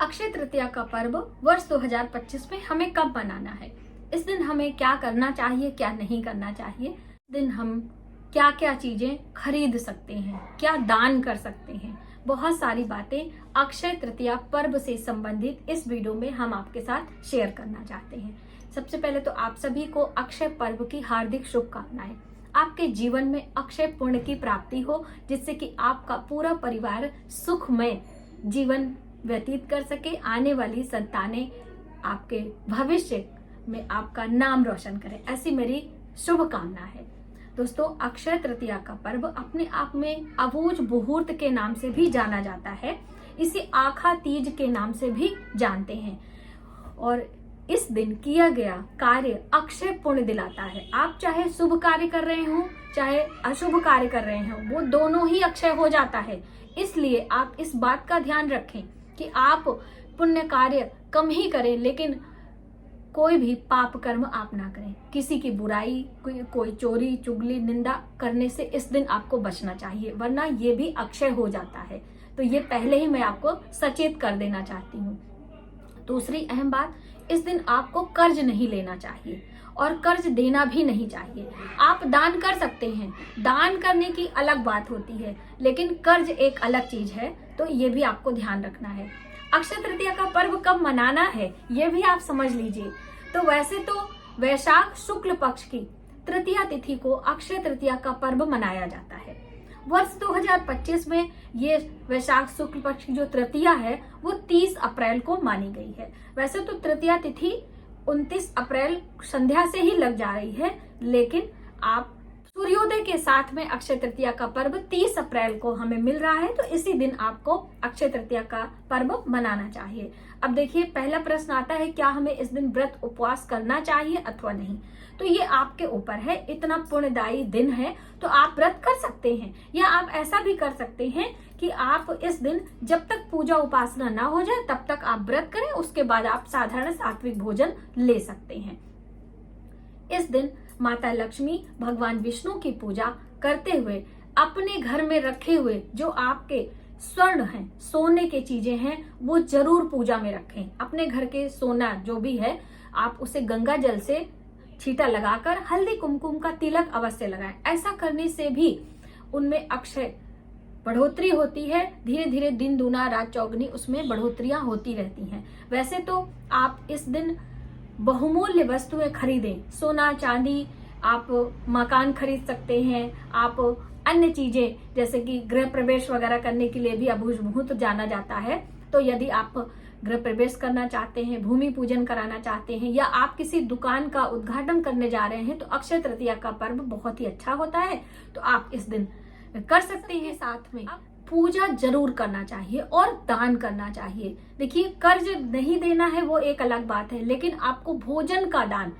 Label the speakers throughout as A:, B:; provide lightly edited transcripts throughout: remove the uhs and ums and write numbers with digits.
A: अक्षय तृतीया का पर्व वर्ष 2025 में हमें कब मनाना है, इस दिन हमें क्या करना चाहिए, क्या नहीं करना चाहिए, इस दिन हम क्या क्या चीजें खरीद सकते हैं, क्या दान कर सकते हैं, बहुत सारी बातें अक्षय तृतीया पर्व से संबंधित इस वीडियो में हम आपके साथ शेयर करना चाहते हैं। सबसे पहले तो आप सभी को अक्षय पर्व की हार्दिक शुभकामनाएं। आपके जीवन में अक्षय पुण्य की प्राप्ति हो, जिससे कि आपका पूरा परिवार सुखमय जीवन व्यतीत कर सके, आने वाली संतानें आपके भविष्य में आपका नाम रोशन करें, ऐसी मेरी शुभकामना है। दोस्तों, अक्षय तृतीया का पर्व अपने आप में अबूझ मुहूर्त के नाम से भी जाना जाता है। इसे आखा तीज के नाम से भी जानते हैं और इस दिन किया गया कार्य अक्षय पुण्य दिलाता है। आप चाहे शुभ कार्य कर रहे हो चाहे अशुभ कार्य कर रहे हो, वो दोनों ही अक्षय हो जाता है। इसलिए आप इस बात का ध्यान रखें कि आप पुण्य कार्य कम ही करें, लेकिन कोई भी पाप कर्म आप ना करें। किसी की बुराई, कोई चोरी चुगली निंदा करने से इस दिन आपको बचना चाहिए, वरना ये भी अक्षय हो जाता है। तो ये पहले ही मैं आपको सचेत कर देना चाहती हूँ। दूसरी अहम बात, इस दिन आपको कर्ज नहीं लेना चाहिए और कर्ज देना भी नहीं चाहिए। आप दान कर सकते हैं, दान करने की अलग बात होती है, लेकिन कर्ज एक अलग चीज है, तो ये भी आपको ध्यान रखना है। अक्षय तृतीया का पर्व कब मनाना है ये भी आप समझ लीजिए। तो वैसे तो वैशाख शुक्ल पक्ष की तृतीया तिथि को अक्षय तृतीया का पर्व मनाया जाता है। वर्ष 2025 में ये वैशाख शुक्ल पक्ष की जो तृतीया है वो 30 अप्रैल को मानी गई है। वैसे तो तृतीया तिथि 29 अप्रैल संध्या से ही लग जा रही है, लेकिन आप सूर्योदय के साथ में अक्षय तृतीया का पर्व 30 अप्रैल को हमें मिल रहा है, तो इसी दिन आपको अक्षय तृतीया का पर्व मनाना चाहिए। अब देखिए, पहला प्रश्न आता है, क्या हमें इस दिन व्रत उपवास करना चाहिए अथवा नहीं? तो ये आपके ऊपर है। इतना पुण्यदायी दिन है तो आप व्रत कर सकते हैं, या आप ऐसा भी कर सकते हैं कि आप इस दिन जब तक पूजा उपासना ना हो जाए तब तक आप व्रत करें, उसके बाद आप साधारण सात्विक भोजन ले सकते हैं। इस दिन माता लक्ष्मी, भगवान विष्णु की पूजा करते हुए अपने घर में रखे हुए जो आपके स्वर्ण हैं, सोने के चीजें हैं, वो जरूर पूजा में रखें। अपने घर के सोना जो भी है आप उसे गंगा जल से छींटा लगाकर हल्दी कुमकुम का तिलक अवश्य लगाएं। ऐसा करने से भी उनमें अक्षय बढ़ोतरी होती है। धीरे धीरे दिन दूना रात चौगनी उसमें बढ़ोतरियां होती रहती हैं। वैसे तो आप इस दिन बहुमूल्य वस्तुएं खरीदें, सोना चांदी, आप मकान खरीद सकते हैं, आप अन्य चीजें जैसे कि गृह प्रवेश वगैरह करने के लिए भी अबूझ मुहूर्त जाना जाता है। तो यदि आप गृह प्रवेश करना चाहते हैं, भूमि पूजन कराना चाहते हैं, या आप किसी दुकान का उद्घाटन करने जा रहे हैं, तो अक्षय तृतीया का पर्व बहुत ही अच्छा होता है, तो आप इस दिन कर सकते हैं। साथ में पूजा जरूर करना चाहिए और दान करना चाहिए। देखिए, कर्ज नहीं देना है वो एक अलग बात है, लेकिन आपको भोजन का दान,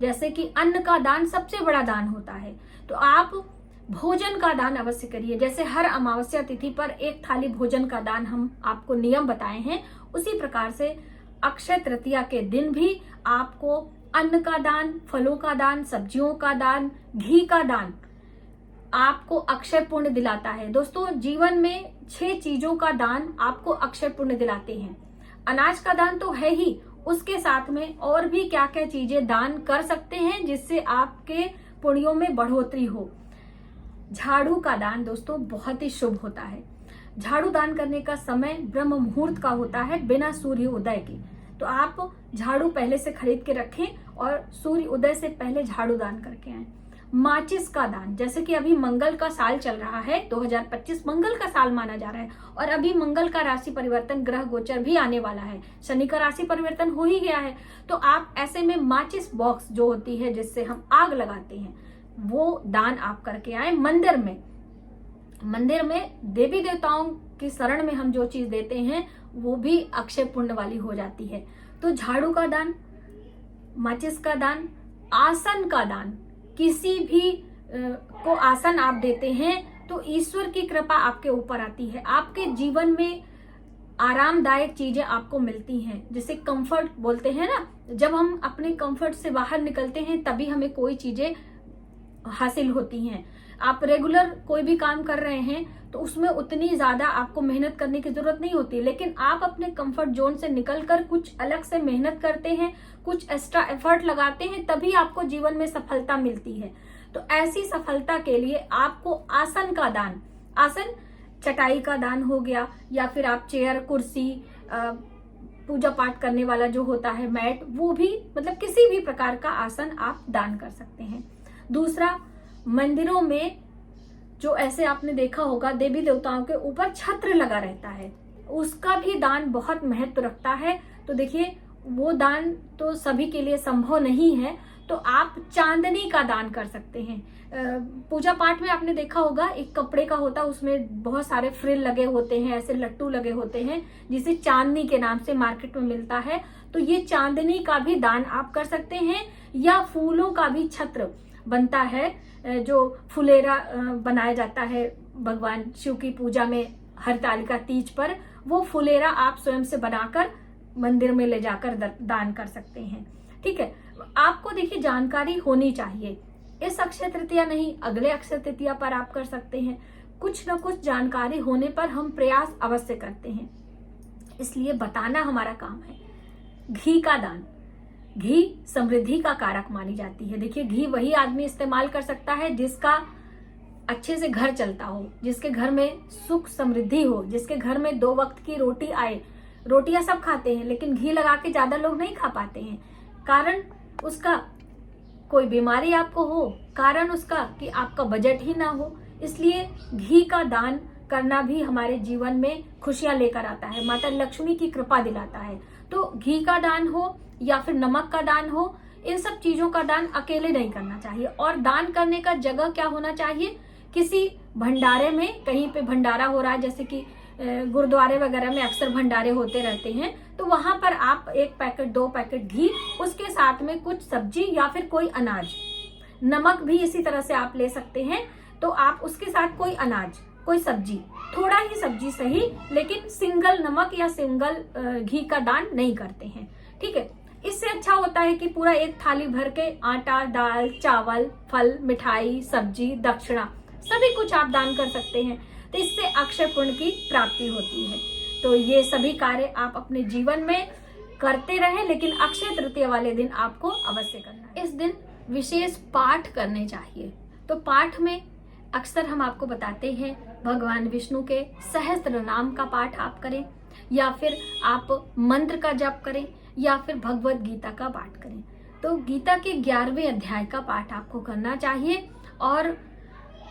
A: जैसे कि अन्न का दान सबसे बड़ा दान होता है, तो आप भोजन का दान अवश्य करिए। जैसे हर अमावस्या तिथि पर एक थाली भोजन का दान हम आपको नियम बताए हैं, उसी प्रकार से अक्षय तृतीया के दिन भी आपको अन्न का दान, फलों का दान, सब्जियों का दान, घी का दान आपको अक्षय पुण्य दिलाता है। दोस्तों, जीवन में 6 चीजों का दान आपको अक्षय पुण्य दिलाते हैं। अनाज का दान तो है ही, उसके साथ में और भी क्या क्या चीजें दान कर सकते हैं जिससे आपके पुण्यों में बढ़ोतरी हो। झाड़ू का दान दोस्तों बहुत ही शुभ होता है। झाड़ू दान करने का समय ब्रह्म मुहूर्त का होता है, बिना सूर्य उदय के। तो आप झाड़ू पहले से खरीद के रखें और सूर्य उदय से पहले झाड़ू दान करके आए। माचिस का दान, जैसे कि अभी मंगल का साल चल रहा है, 2025 मंगल का साल माना जा रहा है, और अभी मंगल का राशि परिवर्तन, ग्रह गोचर भी आने वाला है, शनि का राशि परिवर्तन हो ही गया है। तो आप ऐसे में माचिस बॉक्स जो होती है जिससे हम आग लगाते हैं, वो दान आप करके आए। मंदिर में देवी देवताओं की शरण में हम जो चीज देते हैं वो भी अक्षय पुण्य वाली हो जाती है। तो झाड़ू का दान, माचिस का दान, आसन का दान, किसी भी को आसन आप देते हैं तो ईश्वर की कृपा आपके ऊपर आती है। आपके जीवन में आरामदायक चीजें आपको मिलती हैं, जिसे कंफर्ट बोलते हैं ना। जब हम अपने कंफर्ट से बाहर निकलते हैं तभी हमें कोई चीजें हासिल होती हैं। आप रेगुलर कोई भी काम कर रहे हैं तो उसमें उतनी ज्यादा आपको मेहनत करने की जरूरत नहीं होती, लेकिन आप अपने कंफर्ट जोन से निकलकर कुछ अलग से मेहनत करते हैं, कुछ एक्स्ट्रा एफर्ट लगाते हैं, तभी आपको जीवन में सफलता मिलती है। तो ऐसी सफलता के लिए आपको आसन का दान, आसन चटाई का दान हो गया, या फिर आप चेयर, कुर्सी, पूजा पाठ करने वाला जो होता है मैट, वो भी, मतलब किसी भी प्रकार का आसन आप दान कर सकते हैं। दूसरा, मंदिरों में जो ऐसे आपने देखा होगा देवी देवताओं के ऊपर छत्र लगा रहता है, उसका भी दान बहुत महत्व रखता है। तो देखिए, वो दान तो सभी के लिए संभव नहीं है, तो आप चांदनी का दान कर सकते हैं। पूजा पाठ में आपने देखा होगा एक कपड़े का होता है, उसमें बहुत सारे फ्रिल लगे होते हैं, ऐसे लट्टू लगे होते हैं, जिसे चांदनी के नाम से मार्केट में मिलता है। तो ये चांदनी का भी दान आप कर सकते हैं। या फूलों का भी छत्र बनता है, जो फुलेरा बनाया जाता है भगवान शिव की पूजा में हरतालिका तीज पर, वो फुलेरा आप स्वयं से बनाकर मंदिर में ले जाकर दान कर सकते हैं। ठीक है, आपको देखिए जानकारी होनी चाहिए। इस अक्षय तृतीया नहीं, अगले अक्षय तृतीया पर आप कर सकते हैं। कुछ न कुछ जानकारी होने पर हम प्रयास अवश्य करते हैं, इसलिए बताना हमारा काम है। घी का दान, घी समृद्धि का कारक मानी जाती है। देखिए, घी वही आदमी इस्तेमाल कर सकता है जिसका अच्छे से घर चलता हो, जिसके घर में सुख समृद्धि हो, जिसके घर में 2 वक्त की रोटी आए। रोटियां सब खाते हैं, लेकिन घी लगा के ज्यादा लोग नहीं खा पाते हैं। कारण उसका कोई बीमारी आपको हो, कारण उसका कि आपका बजट ही ना हो। इसलिए घी का दान करना भी हमारे जीवन में खुशियां लेकर आता है, माता लक्ष्मी की कृपा दिलाता है। तो घी का दान हो या फिर नमक का दान हो, इन सब चीजों का दान अकेले नहीं करना चाहिए। और दान करने का जगह क्या होना चाहिए? किसी भंडारे में, कहीं पे भंडारा हो रहा है, जैसे कि गुरुद्वारे वगैरह में अक्सर भंडारे होते रहते हैं, तो वहां पर आप 1 पैकेट 2 पैकेट घी, उसके साथ में कुछ सब्जी या फिर कोई अनाज, नमक भी इसी तरह से आप ले सकते हैं। तो आप उसके साथ कोई अनाज, कोई सब्जी, थोड़ा ही सब्जी सही, लेकिन सिंगल नमक या सिंगल घी का दान नहीं करते हैं। ठीक है, इससे अच्छा होता है कि पूरा एक थाली भर के आटा, दाल, चावल, फल, मिठाई, सब्जी, दक्षिणा सभी कुछ आप दान कर सकते हैं। तो इससे अक्षय पुण्य की प्राप्ति होती है। तो ये सभी कार्य आप अपने जीवन में करते रहें, लेकिन अक्षय तृतीया वाले दिन आपको अवश्य करना है। इस दिन विशेष पाठ करने चाहिए। तो पाठ में अक्सर हम आपको बताते हैं भगवान विष्णु के सहस्त्र नाम का पाठ आप करें, या फिर आप मंत्र का जप करें, या फिर भगवत गीता का पाठ करें। तो गीता के 11वें अध्याय का पाठ आपको करना चाहिए। और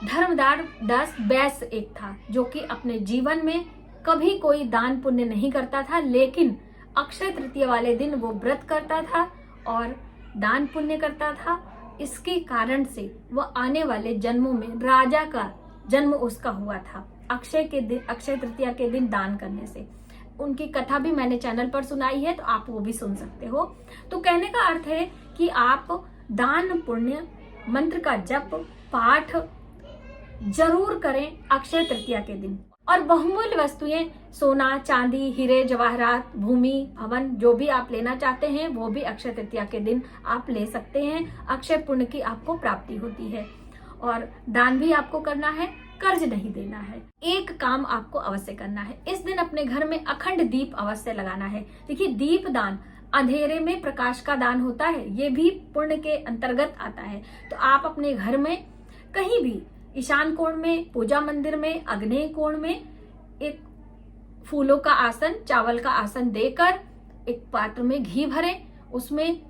A: धर्मदास वैश्य एक था, जो कि अपने जीवन में कभी कोई दान पुण्य नहीं करता था, लेकिन अक्षय तृतीया वाले दिन वो व्रत करता था और दान पुण्य करता था। इसके कारण से वह आने वाले जन्मों में राजा का जन्म उसका हुआ था, अक्षय तृतीया के दिन दान करने से। उनकी कथा भी मैंने चैनल पर सुनाई है, तो आप वो भी सुन सकते हो। तो कहने का अर्थ है कि आप दान पुण्य, मंत्र का जप, पाठ जरूर करें अक्षय तृतीया के दिन। और बहुमूल्य वस्तुएं, सोना, चांदी, हीरे, जवाहरात, भूमि, भवन, जो भी आप लेना चाहते हैं वो भी अक्षय तृतीया के दिन आप ले सकते हैं। अक्षय पुण्य की आपको प्राप्ति होती है। और दान भी आपको करना है, कर्ज नहीं देना है। एक काम आपको अवश्य करना है, इस दिन अपने घर में अखंड दीप अवश्य लगाना है। देखिए, दीप दान अंधेरे में प्रकाश का दान होता है, ये भी पुण्य के अंतर्गत आता है। तो आप अपने घर में कहीं भी, ईशान कोण में, पूजा मंदिर में, आग्नेय कोण में, एक फूलों का आसन, चावल का आसन देकर एक पात्र में घी भरें, उसमें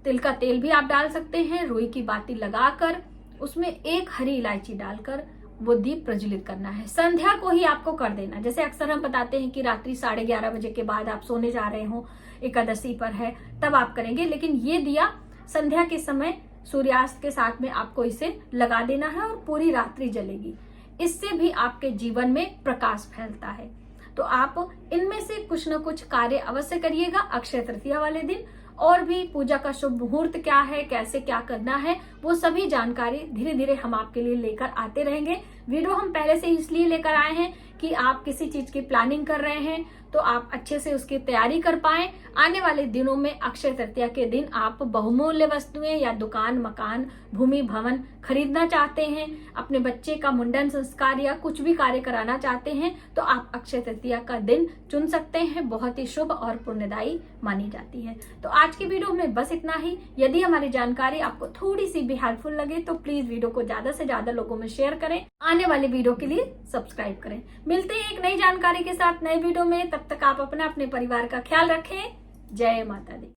A: तिल का तेल भी आप डाल सकते हैं, रुई की बाती लगाकर उसमें 1 हरी इलायची डालकर वो दीप प्रज्वलित करना है। संध्या को ही आपको कर देना। जैसे अक्सर हम बताते हैं कि रात्रि 11:30 बजे के बाद आप सोने जा रहे हो, एकादशी पर है, तब आप करेंगे, लेकिन ये दिया संध्या के समय सूर्यास्त के साथ में आपको इसे लगा देना है और पूरी रात्रि जलेगी। इससे भी आपके जीवन में प्रकाश फैलता है। तो आप इनमें से कुछ न कुछ कार्य अवश्य करिएगा अक्षय तृतीया वाले दिन। और भी पूजा का शुभ मुहूर्त क्या है, कैसे क्या करना है, वो सभी जानकारी धीरे धीरे हम आपके लिए लेकर आते रहेंगे। वीडियो हम पहले से इसलिए लेकर आए हैं कि आप किसी चीज की प्लानिंग कर रहे हैं तो आप अच्छे से उसकी तैयारी कर पाएं। आने वाले दिनों में अक्षय तृतीया के दिन आप बहुमूल्य वस्तुएं या दुकान, मकान, भूमि, भवन खरीदना चाहते हैं, अपने बच्चे का मुंडन संस्कार या कुछ भी कार्य कराना चाहते हैं, तो आप अक्षय तृतीया का दिन चुन सकते हैं। बहुत ही शुभ और पुण्यदायी मानी जाती है। तो आज की वीडियो में बस इतना ही। यदि हमारी जानकारी आपको थोड़ी सी भी हेल्पफुल लगे तो प्लीज वीडियो को ज्यादा से ज्यादा लोगों में शेयर करें। आने वाले वीडियो के लिए सब्सक्राइब करें। मिलते हैं एक नई जानकारी के साथ नए वीडियो में। तब तक आप अपने परिवार का ख्याल रखें। जय माता दी।